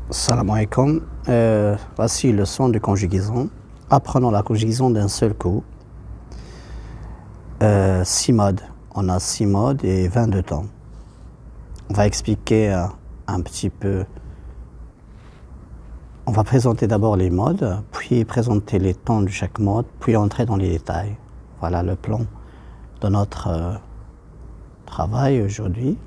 Salam alaikum. Voici une leçon de conjugaison. Apprenons la conjugaison d'un seul coup. 6 modes. On a 6 modes et 22 temps. On va expliquer un petit peu. On va présenter d'abord les modes, puis présenter les temps de chaque mode, puis entrer dans les détails. Voilà le plan de notre travail aujourd'hui.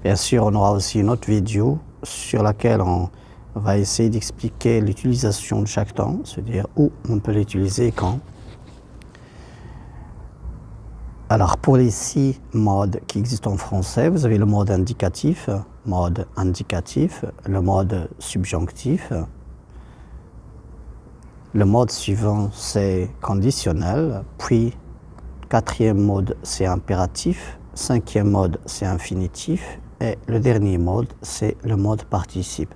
Bien sûr, on aura aussi une autre vidéo sur laquelle on va essayer d'expliquer l'utilisation de chaque temps, c'est-à-dire où on peut l'utiliser et quand. Alors, pour les 6 modes qui existent en français, vous avez le mode indicatif, le mode subjonctif. Le mode suivant, c'est conditionnel, puis 4e mode, c'est impératif, 5e mode, c'est infinitif, et le dernier mode, c'est le mode participe.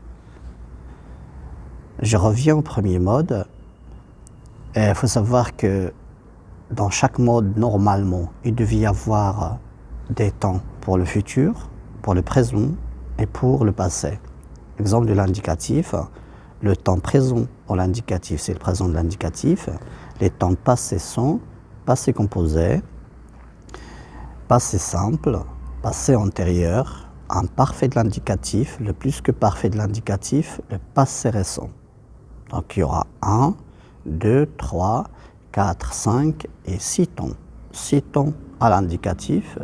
Je reviens au premier mode. Il faut savoir que dans chaque mode, normalement, il devait y avoir des temps pour le futur, pour le présent et pour le passé. Exemple de l'indicatif, le temps présent pour l'indicatif, c'est le présent de l'indicatif. Les temps passés sont passé composé, passé simple, passé antérieur, imparfait de l'indicatif, le plus que parfait de l'indicatif, le passé récent. Donc il y aura 1, 2, 3, 4, 5 et 6 temps. 6 temps à l'indicatif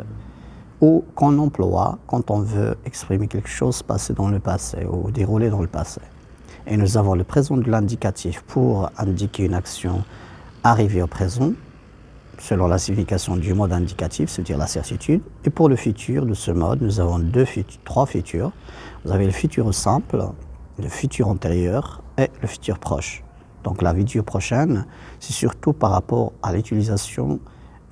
ou qu'on emploie quand on veut exprimer quelque chose passé dans le passé ou déroulé dans le passé. Et nous avons le présent de l'indicatif pour indiquer une action arrivée au présent, selon la signification du mode indicatif, c'est-à-dire la certitude. Et pour le futur de ce mode, nous avons 3 futurs. Vous avez le futur simple, le futur antérieur et le futur proche. Donc la vidéo prochaine, c'est surtout par rapport à l'utilisation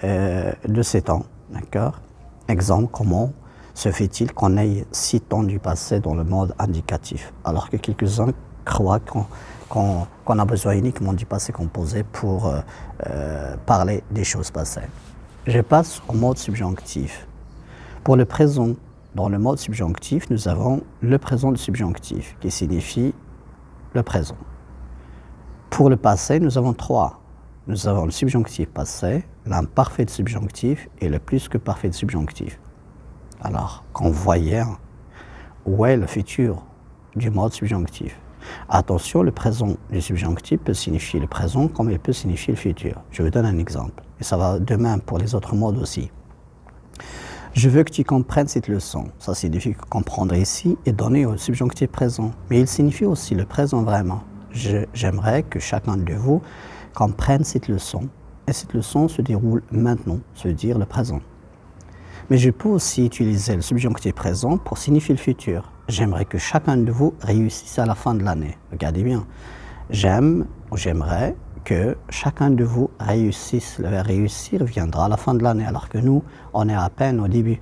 de ces temps. D'accord ? Exemple, comment se fait-il qu'on ait 6 temps du passé dans le mode indicatif, alors que quelques-uns croient qu'on a besoin uniquement du passé composé pour parler des choses passées. Je passe au mode subjonctif. Pour le présent, dans le mode subjonctif, nous avons le présent du subjonctif, qui signifie le présent. Pour le passé, nous avons 3. Nous avons le subjonctif passé, l'imparfait de subjonctif et le plus que parfait de subjonctif. Alors, qu'on voyait où est le futur du mode subjonctif. Attention, le présent du subjonctif peut signifier le présent comme il peut signifier le futur. Je vous donne un exemple. Et ça va de même pour les autres modes aussi. Je veux que tu comprennes cette leçon. Ça signifie que comprendre ici est donné au subjonctif présent. Mais il signifie aussi le présent vraiment. J'aimerais que chacun de vous comprenne cette leçon. Et cette leçon se déroule maintenant, c'est-à-dire le présent. Mais je peux aussi utiliser le subjonctif présent pour signifier le futur. J'aimerais que chacun de vous réussisse à la fin de l'année. Regardez bien. J'aime ou j'aimerais que chacun de vous réussisse. Le réussir viendra à la fin de l'année, alors que nous, on est à peine au début.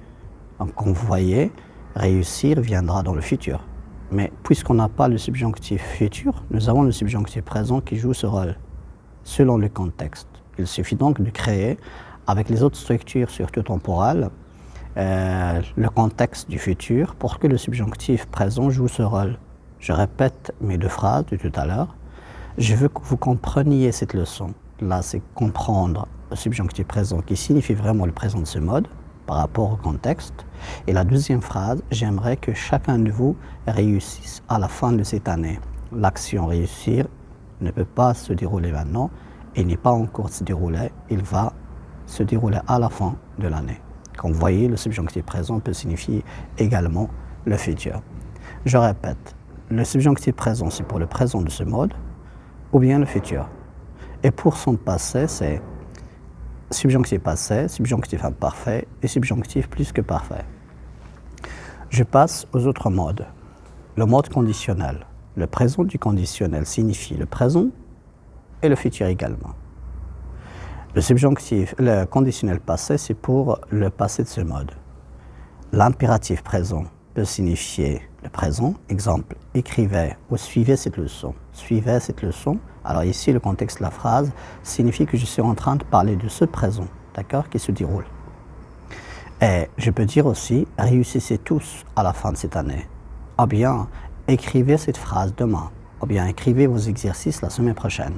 Donc, comme vous voyez, réussir viendra dans le futur. Mais puisqu'on n'a pas le subjonctif futur, nous avons le subjonctif présent qui joue ce rôle, selon le contexte. Il suffit donc de créer, avec les autres structures, surtout temporales, le contexte du futur pour que le subjonctif présent joue ce rôle. Je répète mes 2 phrases de tout à l'heure. Je veux que vous compreniez cette leçon. Là, c'est comprendre le subjonctif présent qui signifie vraiment le présent de ce mode par rapport au contexte. Et la 2e phrase, j'aimerais que chacun de vous réussisse à la fin de cette année. L'action réussir ne peut pas se dérouler maintenant, il n'est pas en cours de se dérouler, il va se dérouler à la fin de l'année. Comme vous voyez, le subjonctif présent peut signifier également le futur. Je répète, le subjonctif présent, c'est pour le présent de ce mode, ou bien le futur. Et pour son passé, c'est subjonctif passé, subjonctif imparfait et subjonctif plus que parfait. Je passe aux autres modes. Le mode conditionnel. Le présent du conditionnel signifie le présent et le futur également. Le conditionnel passé, c'est pour le passé de ce mode. L'impératif présent peut signifier le présent. Exemple, écrivez ou suivez cette leçon. Suivez cette leçon. Alors ici, le contexte de la phrase signifie que je suis en train de parler de ce présent, d'accord, qui se déroule. Et je peux dire aussi, réussissez tous à la fin de cette année. Ou bien, écrivez cette phrase demain. Ou bien, écrivez vos exercices la semaine prochaine.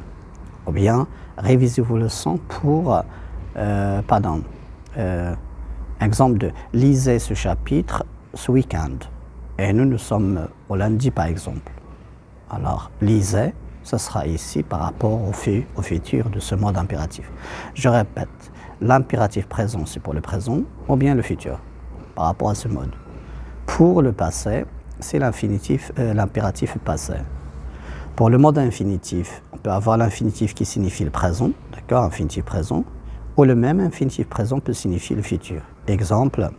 Ou bien, révisez vos leçons pour, exemple de lisez ce chapitre ce week-end. Et nous sommes au lundi par exemple. Alors, lisez, ce sera ici par rapport au futur de ce mode impératif. Je répète, l'impératif présent c'est pour le présent ou bien le futur par rapport à ce mode. Pour le passé, c'est l'impératif passé. Pour le mode infinitif, on peut avoir l'infinitif qui signifie le présent, d'accord, infinitif présent, ou le même infinitif présent peut signifier le futur. Exemple,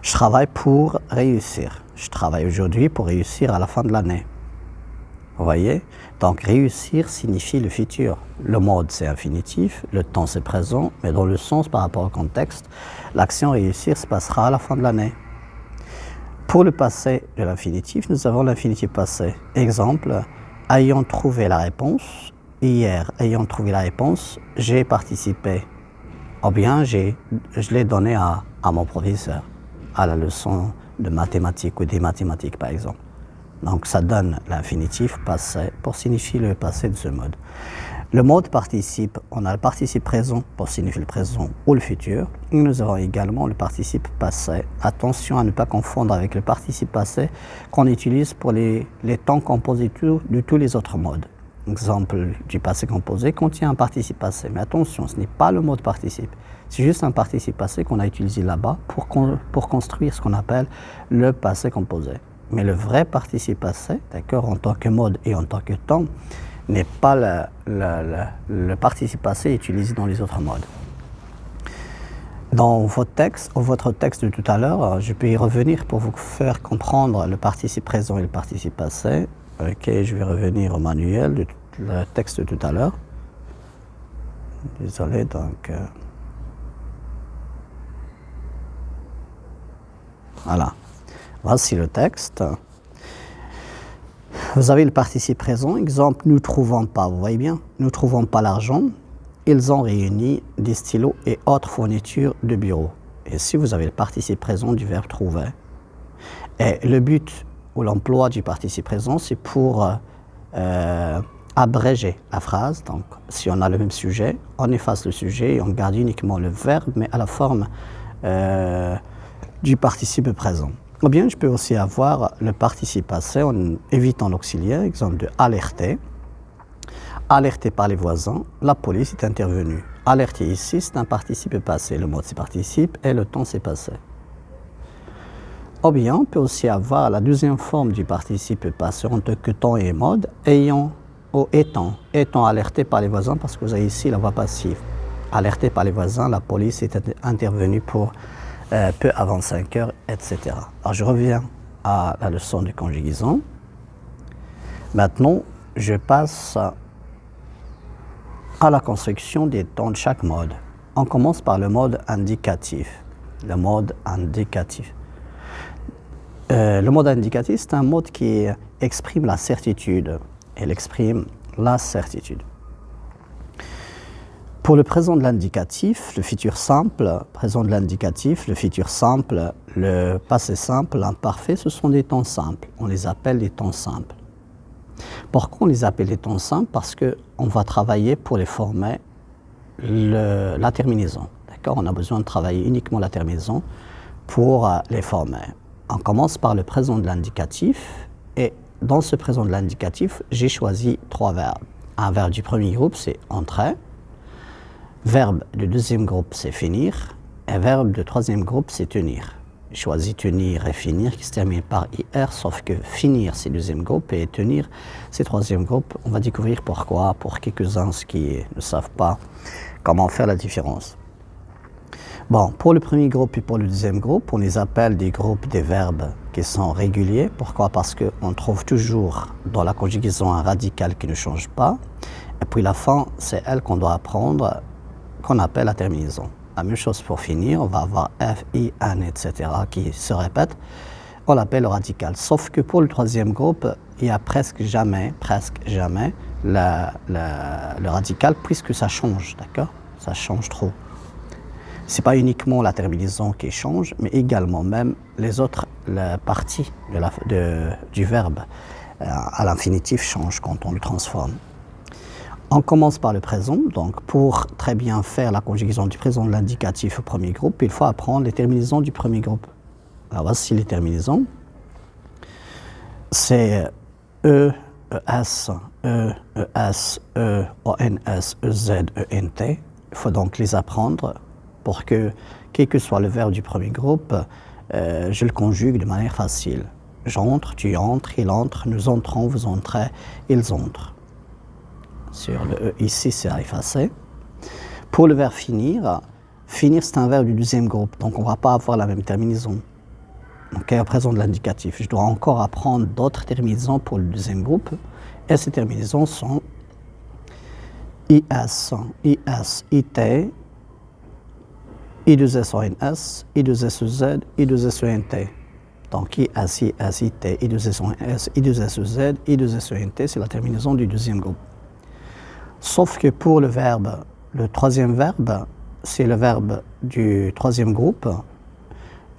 je travaille pour réussir. Je travaille aujourd'hui pour réussir à la fin de l'année. Vous voyez? Donc réussir signifie le futur. Le mode c'est infinitif, le temps c'est présent, mais dans le sens par rapport au contexte, l'action réussir se passera à la fin de l'année. Pour le passé de l'infinitif, nous avons l'infinitif passé. Exemple, ayant trouvé la réponse, hier ayant trouvé la réponse, j'ai participé. Ou bien je l'ai donné à mon professeur, à la leçon de mathématiques ou des mathématiques par exemple. Donc ça donne l'infinitif passé pour signifier le passé de ce mode. Le mode participe, on a le participe présent pour signifier le présent ou le futur. Et nous avons également le participe passé. Attention à ne pas confondre avec le participe passé qu'on utilise pour les temps composés de tous les autres modes. Exemple du passé composé contient un participe passé. Mais attention, ce n'est pas le mode participe. C'est juste un participe passé qu'on a utilisé là-bas pour construire ce qu'on appelle le passé composé. Mais le vrai participe passé, d'accord, en tant que mode et en tant que temps, n'est pas le participe passé utilisé dans les autres modes. Dans votre texte de tout à l'heure, je peux y revenir pour vous faire comprendre le participe présent et le participe passé. Ok, je vais revenir au manuel, le texte de tout à l'heure. Désolé, donc... Voilà. Voici le texte. Vous avez le participe présent. Exemple, nous ne trouvons pas, vous voyez bien, nous ne trouvons pas l'argent. Ils ont réuni des stylos et autres fournitures de bureau. Et si vous avez le participe présent du verbe trouver. Et le but ou l'emploi du participe présent, c'est pour abréger la phrase. Donc, si on a le même sujet, on efface le sujet et on garde uniquement le verbe, mais à la forme du participe présent. Ou bien, je peux aussi avoir le participe passé en évitant l'auxiliaire, exemple de alerter. Alerté par les voisins, la police est intervenue. Alerter ici, c'est un participe passé. Le mode c'est participe et le temps c'est passé. Ou bien, on peut aussi avoir la deuxième forme du participe passé en tant que temps et mode, ayant ou étant. Étant alerté par les voisins parce que vous avez ici la voix passive. Alerté par les voisins, la police est intervenue pour peu avant 5 heures, etc. Alors je reviens à la leçon de conjugaison. Maintenant, je passe à la construction des temps de chaque mode. On commence par le mode indicatif. Le mode indicatif. Le mode indicatif, c'est un mode qui exprime la certitude. Il exprime la certitude. Pour le présent de l'indicatif, le futur simple, présent de l'indicatif, le futur simple, le passé simple, l'imparfait, ce sont des temps simples. On les appelle des temps simples. Pourquoi on les appelle des temps simples? Parce qu'on va travailler pour les former la terminaison. D'accord? On a besoin de travailler uniquement la terminaison pour les former. On commence par le présent de l'indicatif et dans ce présent de l'indicatif, j'ai choisi 3 verbes. Un verbe du premier groupe, c'est entrer. Verbe du deuxième groupe, c'est finir. Et verbe du troisième groupe, c'est tenir. J'ai choisi tenir et finir qui se termine par IR, sauf que finir, c'est deuxième groupe et tenir, c'est troisième groupe. On va découvrir pourquoi, pour quelques-uns qui ne savent pas comment faire la différence. Bon, pour le premier groupe et pour le deuxième groupe, on les appelle des groupes des verbes qui sont réguliers. Pourquoi? Parce qu'on trouve toujours dans la conjugaison un radical qui ne change pas. Et puis la fin, c'est elle qu'on doit apprendre, qu'on appelle la terminaison. La même chose pour finir, on va avoir F, I, N, etc. qui se répètent. On l'appelle le radical. Sauf que pour le troisième groupe, il n'y a presque jamais le radical puisque ça change, d'accord? Ça change trop. Ce n'est pas uniquement la terminaison qui change, mais également même les autres parties du verbe à l'infinitif changent quand on le transforme. On commence par le présent. Donc, pour très bien faire la conjugaison du présent de l'indicatif au premier groupe, il faut apprendre les terminaisons du premier groupe. Alors, voici les terminaisons. C'est E, ES, E, ES, E, ONS, EZ, ENT. Il faut donc les apprendre pour que, quel que soit le verbe du premier groupe, je le conjugue de manière facile. J'entre, tu entres, il entre, nous entrons, vous entrez, ils entrent. Sur le E ici, c'est à effacer. Pour le verbe finir, finir c'est un verbe du deuxième groupe, donc on ne va pas avoir la même terminaison. Donc, au présent de l'indicatif, je dois encore apprendre d'autres terminaisons pour le deuxième groupe, et ces terminaisons sont IS, IS, IT, I2SONS, I2SEZ, I2SENT. Donc IS, IS, IT, I2SONS, I2SEZ, I2SENT, c'est la terminaison du deuxième groupe. Sauf que pour le verbe, le troisième verbe, c'est le verbe du troisième groupe,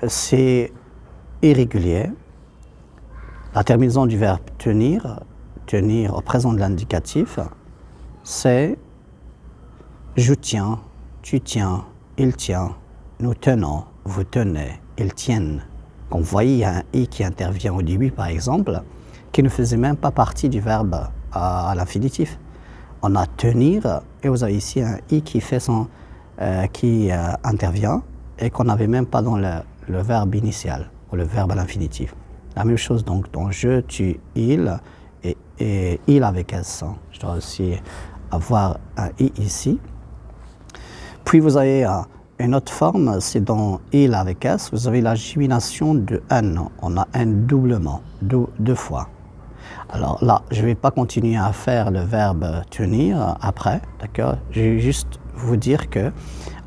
c'est irrégulier. La terminaison du verbe tenir, tenir au présent de l'indicatif, c'est je tiens, tu tiens, il tient, nous tenons, vous tenez, ils tiennent. Comme vous voyez, il y a un i qui intervient au début, par exemple, qui ne faisait même pas partie du verbe à l'infinitif. On a tenir, et vous avez ici un i qui fait qui intervient et qu'on n'avait même pas dans le verbe initial ou le verbe à l'infinitif. La même chose donc dans je, tu, il et il avec s. Je dois aussi avoir un i ici. Puis vous avez une autre forme, c'est dans il avec s, vous avez la gémination de n. On a un doublement, deux fois. Alors là, je ne vais pas continuer à faire le verbe tenir après, d'accord? Je vais juste vous dire que,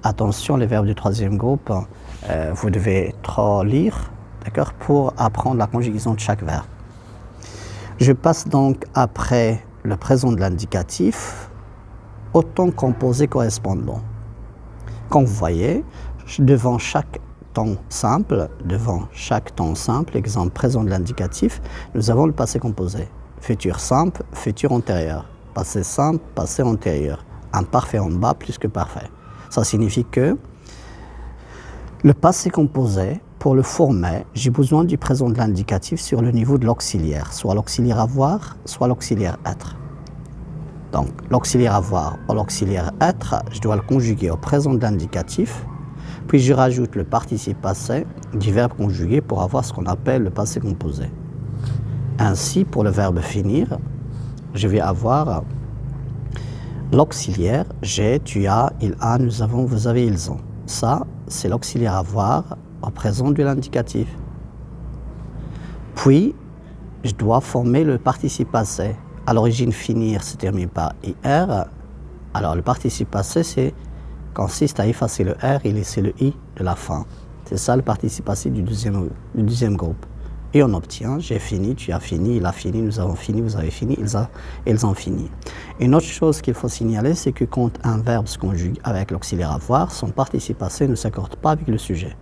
attention, les verbes du troisième groupe, vous devez trop lire, d'accord, pour apprendre la conjugaison de chaque verbe. Je passe donc après le présent de l'indicatif au temps composé correspondant. Comme vous voyez, devant chaque temps simple, exemple présent de l'indicatif, nous avons le passé composé. Futur simple, futur antérieur. Passé simple, passé antérieur. Imparfait en bas plus que parfait. Ça signifie que le passé composé, pour le former, j'ai besoin du présent de l'indicatif sur le niveau de l'auxiliaire, soit l'auxiliaire avoir, soit l'auxiliaire être. Donc, l'auxiliaire avoir ou l'auxiliaire être, je dois le conjuguer au présent de l'indicatif, puis je rajoute le participe passé du verbe conjugué pour avoir ce qu'on appelle le passé composé. Ainsi, pour le verbe finir, je vais avoir l'auxiliaire j'ai, tu as, il a, nous avons, vous avez, ils ont. Ça, c'est l'auxiliaire avoir au présent de l'indicatif. Puis, je dois former le participe passé. À l'origine, finir se termine par IR. Alors, le participe passé consiste à effacer le R et laisser le I de la fin. C'est ça le participe passé du deuxième groupe. Et on obtient j'ai fini, tu as fini, il a fini, nous avons fini, vous avez fini, ils ont fini. Une autre chose qu'il faut signaler, c'est que quand un verbe se conjugue avec l'auxiliaire avoir, son participe passé ne s'accorde pas avec le sujet.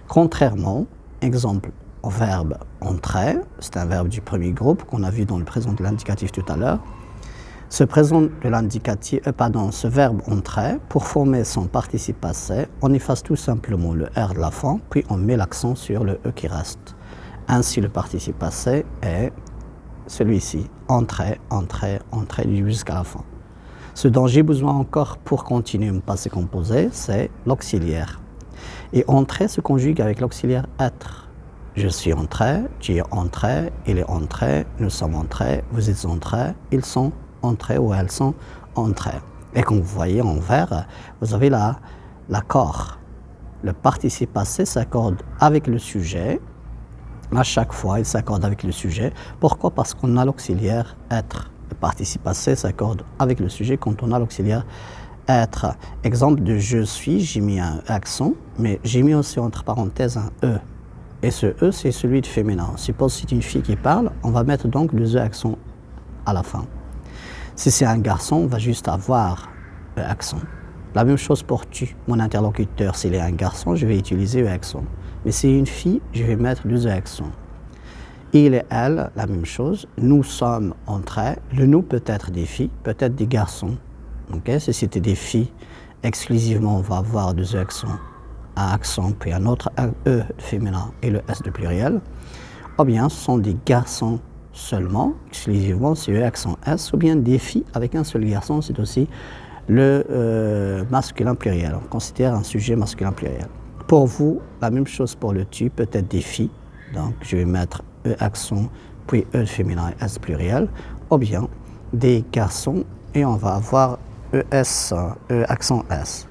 Contrairement, exemple, au verbe entrer, c'est un verbe du premier groupe qu'on a vu dans le présent de l'indicatif tout à l'heure. Ce verbe entrer, pour former son participe passé, on efface tout simplement le R de la fin, puis on met l'accent sur le E qui reste. Ainsi, le participe passé est celui-ci, entrer, entrer, entrer jusqu'à la fin. Ce dont j'ai besoin encore pour continuer mon passé composé, c'est l'auxiliaire. Et entrer se conjugue avec l'auxiliaire être. Je suis entré, tu es entré, il est entré, nous sommes entrés, vous êtes entrés, ils sont entrés ou elles sont entrées. Et comme vous voyez en vert, vous avez l'accord. Le participe passé s'accorde avec le sujet. À chaque fois, il s'accorde avec le sujet. Pourquoi? Parce qu'on a l'auxiliaire être. Le participe passé s'accorde avec le sujet quand on a l'auxiliaire être. Exemple de je suis, j'ai mis un accent, mais j'ai mis aussi entre parenthèses un E. Et ce E, c'est celui de féminin. Suppose que c'est une fille qui parle, on va mettre donc deux accents à la fin. Si c'est un garçon, on va juste avoir l'accent. La même chose pour tu. Mon interlocuteur, s'il est un garçon, je vais utiliser E accent. Mais si c'est une fille, je vais mettre 2 E accents. Il et elle, la même chose. Nous sommes entre elles. Le nous peut être des filles, peut être des garçons. Okay? Si c'était des filles, exclusivement, on va avoir 2 E accents. Un accent, puis un autre E féminin et le S de pluriel. Ou bien ce sont des garçons seulement, exclusivement, c'est E accent S. Ou bien des filles avec un seul garçon, c'est aussi le masculin pluriel. On considère un sujet masculin pluriel. Pour vous, la même chose pour le tu, peut-être des filles. Donc, je vais mettre E accent, puis E féminin et S pluriel. Ou bien des garçons, et on va avoir ES, E accent S.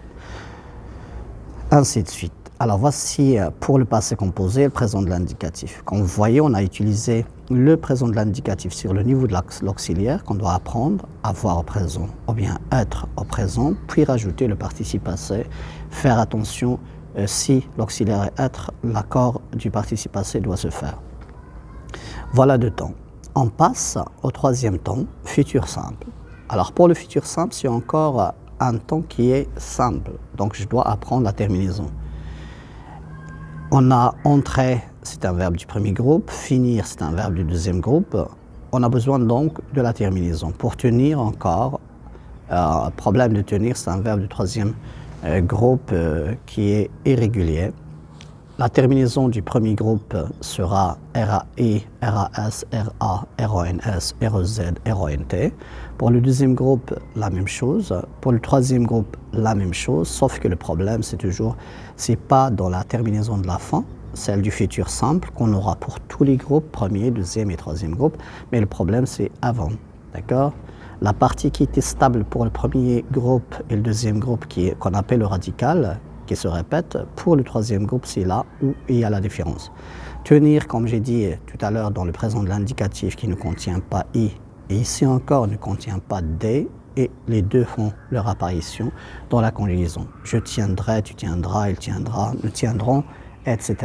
Ainsi de suite. Alors, voici pour le passé composé le présent de l'indicatif. Comme vous voyez, on a utilisé le présent de l'indicatif sur le niveau de l'auxiliaire qu'on doit apprendre, avoir au présent, ou bien être au présent, puis rajouter le participe passé. Faire attention si l'auxiliaire est être, l'accord du participe passé doit se faire. Voilà 2 temps. On passe au 3e temps, futur simple. Alors pour le futur simple, c'est encore un temps qui est simple. Donc je dois apprendre la terminaison. On a entrer, c'est un verbe du premier groupe, finir, c'est un verbe du deuxième groupe. On a besoin donc de la terminaison. Pour tenir encore, problème de tenir, c'est un verbe du troisième groupe qui est irrégulier. La terminaison du premier groupe sera RAI, RAS, RA, RONS, ROZ, RONT. Pour le deuxième groupe, la même chose. Pour le troisième groupe, la même chose, sauf que le problème, c'est toujours, c'est pas dans la terminaison de la fin, celle du futur simple, qu'on aura pour tous les groupes, premier, deuxième et troisième groupe, mais le problème, c'est avant, d'accord? La partie qui était stable pour le premier groupe et le deuxième groupe, qu'on appelle le radical, qui se répète, pour le troisième groupe, c'est là où il y a la différence. Tenir, comme j'ai dit tout à l'heure, dans le présent de l'indicatif qui ne contient pas I, et ici encore ne contient pas D, et les deux font leur apparition dans la conjugaison. Je tiendrai, tu tiendras, il tiendra, nous tiendrons, etc.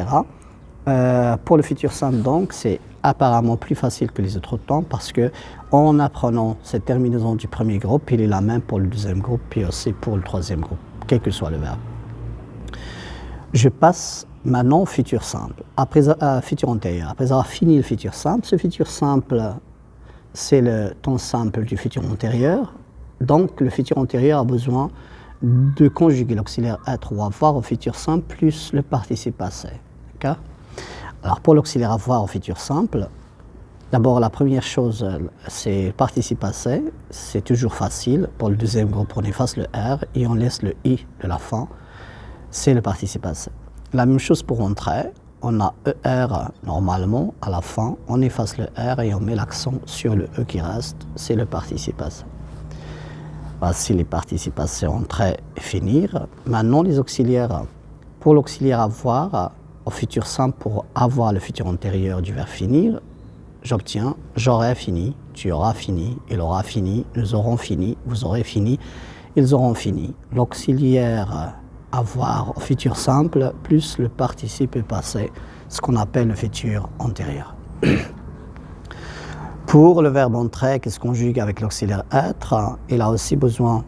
Pour le futur simple, donc, c'est apparemment plus facile que les autres temps parce que en apprenant cette terminaison du premier groupe, il est la même pour le deuxième groupe, puis aussi pour le troisième groupe, quel que soit le verbe. Je passe maintenant au futur simple, futur antérieur. Après avoir fini le futur simple, ce futur simple, c'est le temps simple du futur antérieur. Donc, le futur antérieur a besoin de conjuguer l'auxiliaire être ou avoir au futur simple plus le participe passé. Okay? Alors, pour l'auxiliaire avoir au futur simple, d'abord, la première chose, c'est le participe passé. C'est toujours facile. Pour le deuxième groupe, on efface le R et on laisse le I de la fin. C'est le participe passé. La même chose pour entrer. On a ER normalement à la fin. On efface le R et on met l'accent sur le E qui reste. C'est le participe passé. Voici les participes passés, entrer et finir. Maintenant, les auxiliaires. Pour l'auxiliaire avoir, au futur simple, pour avoir le futur antérieur du verbe finir, j'obtiens j'aurai fini, tu auras fini, il aura fini, nous aurons fini, vous aurez fini, ils auront fini. L'auxiliaire avoir au futur simple plus le participe passé, ce qu'on appelle le futur antérieur. Pour le verbe entrer qui se conjugue avec l'auxiliaire être, il a aussi besoin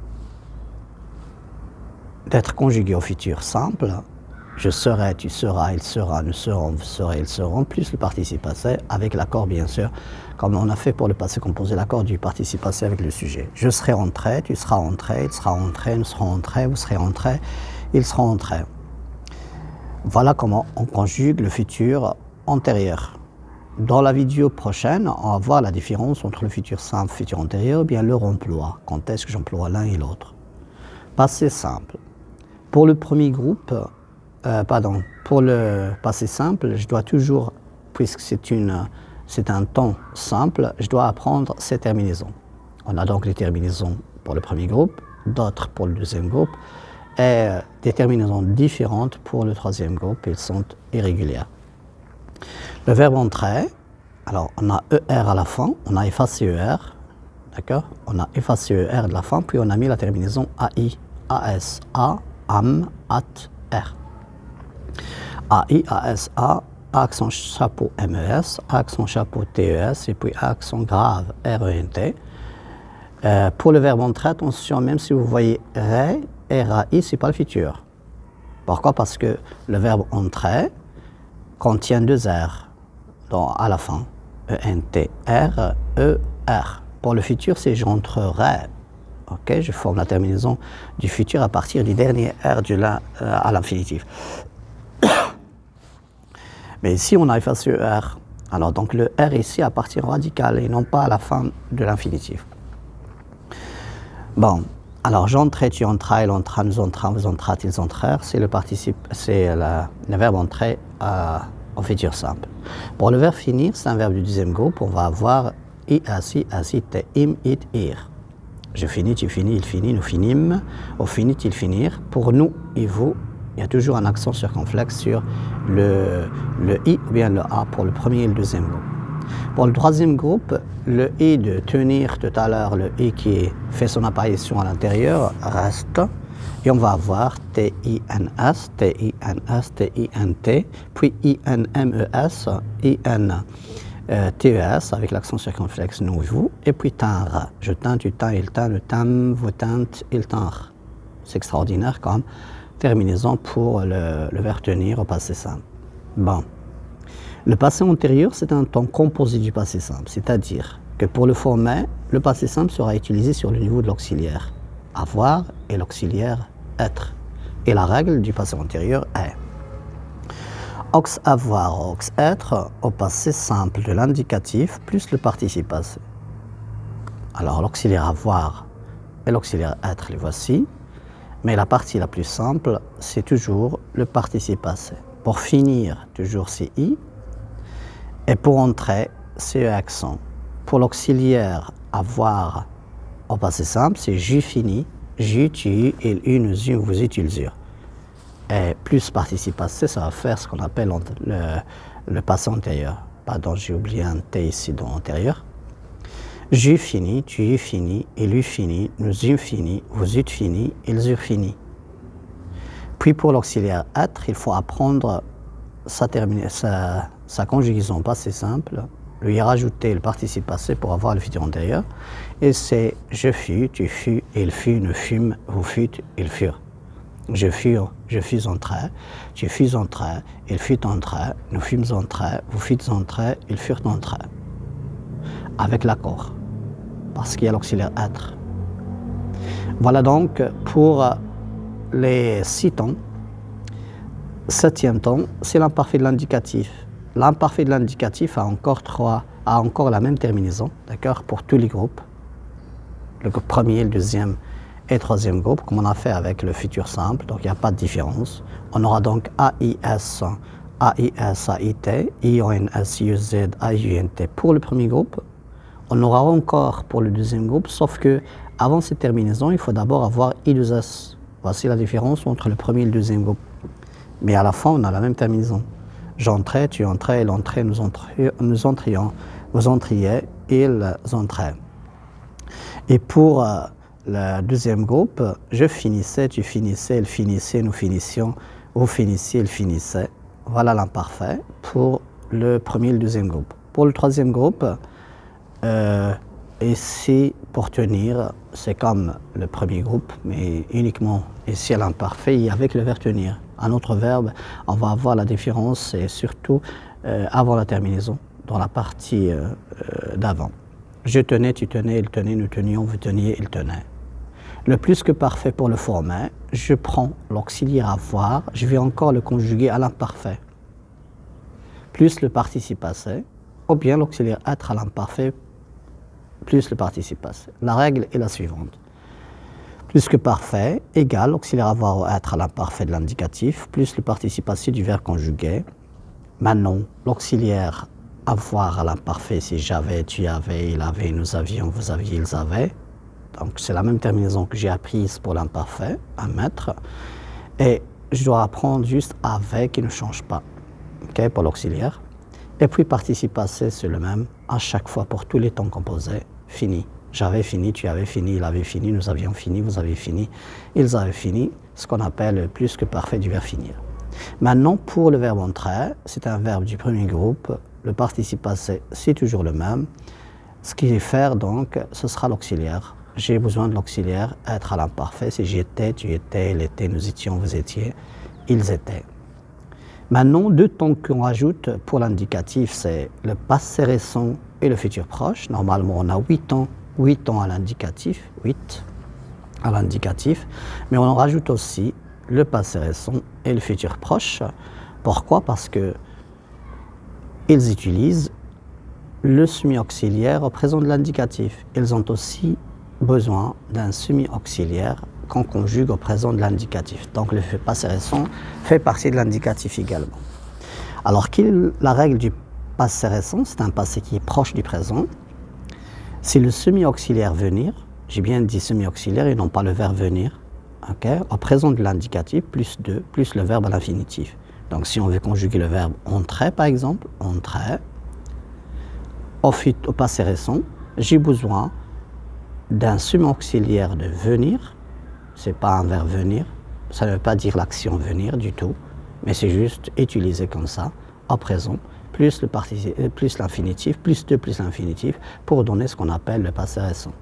d'être conjugué au futur simple. Je serai, tu seras, il sera, nous serons, vous serez, ils seront, plus le participe passé avec l'accord bien sûr, comme on a fait pour le passé composé, l'accord du participe passé avec le sujet. Je serai entré, tu seras entré, il sera entré, nous serons entrés, vous serez entrés, ils seront entrés. Voilà comment on conjugue le futur antérieur. Dans la vidéo prochaine, on va voir la différence entre le futur simple et le futur antérieur, ou bien leur emploi. Quand est-ce que j'emploie l'un et l'autre? Passé simple. Pour le premier groupe, pour le passé simple, je dois toujours, puisque c'est un temps simple, je dois apprendre ces terminaisons. On a donc les terminaisons pour le premier groupe, d'autres pour le deuxième groupe, et des terminaisons différentes pour le troisième groupe, ils sont irrégulières. Le verbe entrer, alors on a ER à la fin, on a effacé ER, d'accord? On a effacé ER de la fin, puis on a mis la terminaison AI, AS, A, AM, AT, R. AI, AS, A, accent chapeau MES, accent chapeau TES, et puis accent grave RENT. Pour le verbe entrer, attention, même si vous voyez RE, RAI, c'est pas le futur. Pourquoi? Parce que le verbe entrer contient deux R à la fin. E-N-T-R, E-R. Pour le futur, c'est j'entrerai. Okay? Je forme la terminaison du futur à partir du dernier R à l'infinitif. Mais ici, on a effacé R. Alors, donc, le R ici appartient au radical et non pas à la fin de l'infinitif. Bon, alors, j'entrais, tu entras, il entra, nous entrâmes, vous entrâtes, ils entrèrent. C'est le participe, c'est le verbe entrer au futur simple. Pour le verbe finir, c'est un verbe du deuxième groupe. On va avoir I, asi, te, im, it, ir. Je finis, tu finis, il finit, nous finîmes. Au finit, il finir. Pour nous et vous, il y a toujours un accent circonflexe sur le I ou bien le A pour le premier et le deuxième groupe. Pour le troisième groupe, le I de tenir tout à l'heure, le I qui fait son apparition à l'intérieur, reste. Et on va avoir T-I-N-S, T-I-N-S, T-I-N-T, puis I-N-M-E-S, I-N-T-E-S avec l'accent circonflexe nous et vous, et puis tinre. Je teins, tu teins, il teint, le teint, vous teinte, il tinre. C'est extraordinaire comme terminaison pour le verbe tenir au passé simple. Bon. Le passé antérieur, c'est un temps composé du passé simple, c'est-à-dire que pour le former, le passé simple sera utilisé sur le niveau de l'auxiliaire avoir et l'auxiliaire être. Et la règle du passé antérieur est aux avoir, aux être au passé simple de l'indicatif plus le participe passé. Alors l'auxiliaire avoir et l'auxiliaire être, les voici. Mais la partie la plus simple, c'est toujours le participe passé. Pour finir, toujours c'est I. Et pour entrer, c'est E accent. Pour l'auxiliaire avoir au passé simple, c'est j'ai fini, j'ai, tu, il, une, nous, vous, utilisez. Et plus participe passé, ça va faire ce qu'on appelle le passé antérieur. Pardon, j'ai oublié un T ici dans antérieur. J'ai fini, tu y fini, il eut fini, nous eûmes fini, vous eûtes fini, ils eurent fini. Puis pour l'auxiliaire être, il faut apprendre sa conjugaison passé simple, lui rajouter le participe passé pour avoir le futur antérieur. Et c'est je fus, tu fus, il fut, nous fûmes, vous fûtes, ils furent. Je fus entré, tu fus entré, il fut entré, nous fûmes entrés, vous fûtes entrés, ils furent entrés. Avec l'accord, parce qu'il y a l'auxiliaire être. Voilà donc pour les 6 temps. 7e temps, c'est l'imparfait de l'indicatif. L'imparfait de l'indicatif a encore la même terminaison, d'accord, pour tous les groupes. Le premier, le deuxième et le troisième groupe, comme on a fait avec le futur simple, donc il n'y a pas de différence. On aura donc AIS, AIS, AIT, IONS, IUZ, AIUNT pour le premier groupe. On aura encore pour le deuxième groupe, sauf que avant cette terminaison, il faut d'abord avoir I2S. Voici la différence entre le premier et le deuxième groupe. Mais à la fin, on a la même terminaison. J'entrais, tu entrais, il entrait, nous entrions, vous entriez, ils entraient. Et pour le deuxième groupe, je finissais, tu finissais, il finissait, nous finissions, vous finissiez, il finissait. Voilà l'imparfait pour le premier et le deuxième groupe. Pour le troisième groupe, ici, pour tenir, c'est comme le premier groupe, mais uniquement ici à l'imparfait avec le verbe tenir. Un autre verbe, on va avoir la différence, et surtout avant la terminaison, dans la partie d'avant. Je tenais, tu tenais, il tenait, nous tenions, vous teniez, il tenait. Le plus que parfait pour le former, je prends l'auxiliaire avoir, je vais encore le conjuguer à l'imparfait, plus le participe passé, ou bien l'auxiliaire être à l'imparfait, plus le participe passé. La règle est la suivante. Plus que parfait égale l'auxiliaire avoir ou être à l'imparfait de l'indicatif, plus le participe passé du verbe conjugué. Maintenant, l'auxiliaire avoir à l'imparfait, c'est j'avais, tu avais, il avait, nous avions, vous aviez, ils avaient. Donc c'est la même terminaison que j'ai apprise pour l'imparfait à mettre. Et je dois apprendre juste avec qui ne change pas, okay, pour l'auxiliaire. Et puis participe passé, c'est le même à chaque fois pour tous les temps composés. Fini. J'avais fini, tu avais fini, il avait fini, nous avions fini, vous avez fini, ils avaient fini, ce qu'on appelle le plus que parfait du verbe finir. Maintenant, pour le verbe entrer, c'est un verbe du premier groupe, le participe passé, c'est toujours le même. Ce qu'il va faire donc, ce sera l'auxiliaire. j'ai besoin de l'auxiliaire être à l'imparfait. Si j'étais, tu étais, il était, nous étions, vous étiez, ils étaient. Maintenant, deux temps qu'on rajoute pour l'indicatif, c'est le passé récent et le futur proche. Normalement, on a 8 temps à l'indicatif, 8 à l'indicatif, mais on en rajoute aussi le passé récent et le futur proche. Pourquoi? Parce que ils utilisent le semi-auxiliaire au présent de l'indicatif. Ils ont aussi besoin d'un semi-auxiliaire qu'on conjugue au présent de l'indicatif. Donc le passé récent fait partie de l'indicatif également. Alors la règle du passé récent, c'est un passé qui est proche du présent. C'est le semi-auxiliaire venir, j'ai bien dit semi-auxiliaire et non pas le verbe venir, okay? Au présent de l'indicatif, plus 2, plus le verbe à l'infinitif. Donc si on veut conjuguer le verbe entrer par exemple, entrer, au passé récent, j'ai besoin d'un semi-auxiliaire de venir. Ce n'est pas un verbe venir, ça ne veut pas dire l'action venir du tout, mais c'est juste utilisé comme ça, au présent, plus l'infinitif, plus 2 plus l'infinitif, pour donner ce qu'on appelle le passé récent.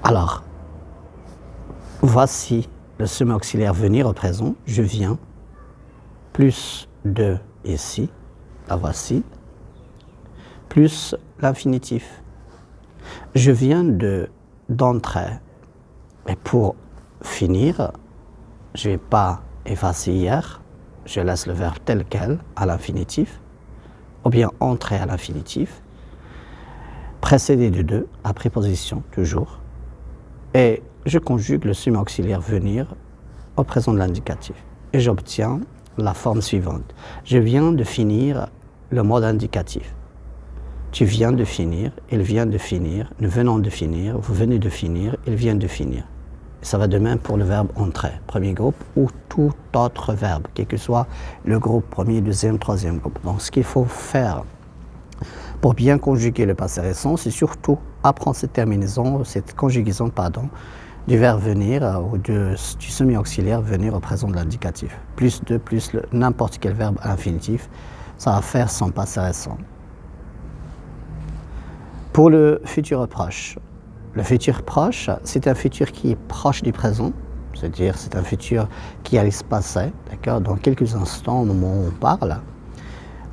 Alors, voici le semi-auxiliaire venir au présent, je viens, plus 2 ici, la voici, plus l'infinitif. Je viens d'entrer. Et pour finir, je ne vais pas effacer hier, je laisse le verbe tel quel à l'infinitif, ou bien entrer à l'infinitif, précédé de 2, à préposition toujours, et je conjugue le semi-auxiliaire venir au présent de l'indicatif. Et j'obtiens la forme suivante. Je viens de finir le mode indicatif. Tu viens de finir, il vient de finir, nous venons de finir, vous venez de finir, il vient de finir. Ça va de même pour le verbe entrer, premier groupe, ou tout autre verbe, quel que soit le groupe, premier, deuxième, troisième groupe. Donc ce qu'il faut faire pour bien conjuguer le passé récent, c'est surtout apprendre cette terminaison, cette conjugaison, pardon, du verbe venir ou du semi-auxiliaire venir au présent de l'indicatif. Plus 2, plus n'importe quel verbe à l'infinitif, ça va faire son passé récent. Pour le futur proche, le futur proche, c'est un futur qui est proche du présent, c'est-à-dire c'est un futur qui allait se passer, d'accord, dans quelques instants au moment où on parle.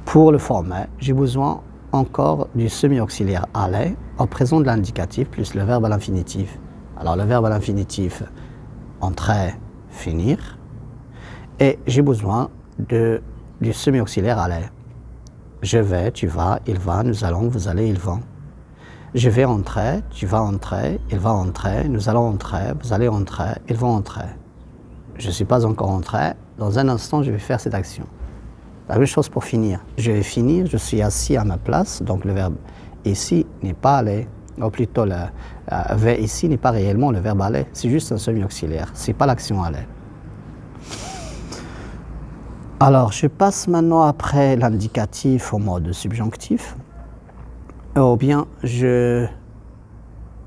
Pour le former, j'ai besoin encore du semi-auxiliaire aller au présent de l'indicatif plus le verbe à l'infinitif. Alors le verbe à l'infinitif, entrer, finir, et j'ai besoin du semi-auxiliaire aller. Je vais, tu vas, il va, nous allons, vous allez, ils vont. Je vais entrer, tu vas entrer, il va entrer, nous allons entrer, vous allez entrer, ils vont entrer. Je ne suis pas encore entré, dans un instant je vais faire cette action. La même chose pour finir. Je vais finir, je suis assis à ma place, donc le verbe ici n'est pas aller, ou plutôt le vais ici n'est pas réellement le verbe aller, c'est juste un semi-auxiliaire, ce n'est pas l'action aller. Alors je passe maintenant après l'indicatif au mode subjonctif. Ou bien, je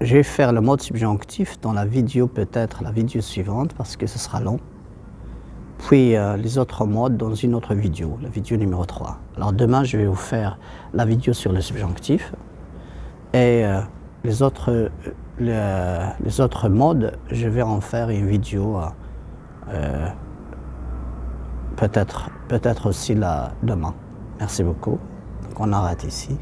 vais faire le mode subjonctif dans la vidéo, peut-être la vidéo suivante, parce que ce sera long. Puis les autres modes dans une autre vidéo, la vidéo numéro 3. Alors demain, je vais vous faire la vidéo sur le subjonctif. Et les autres modes, je vais en faire une vidéo peut-être aussi demain. Merci beaucoup. Donc on arrête ici.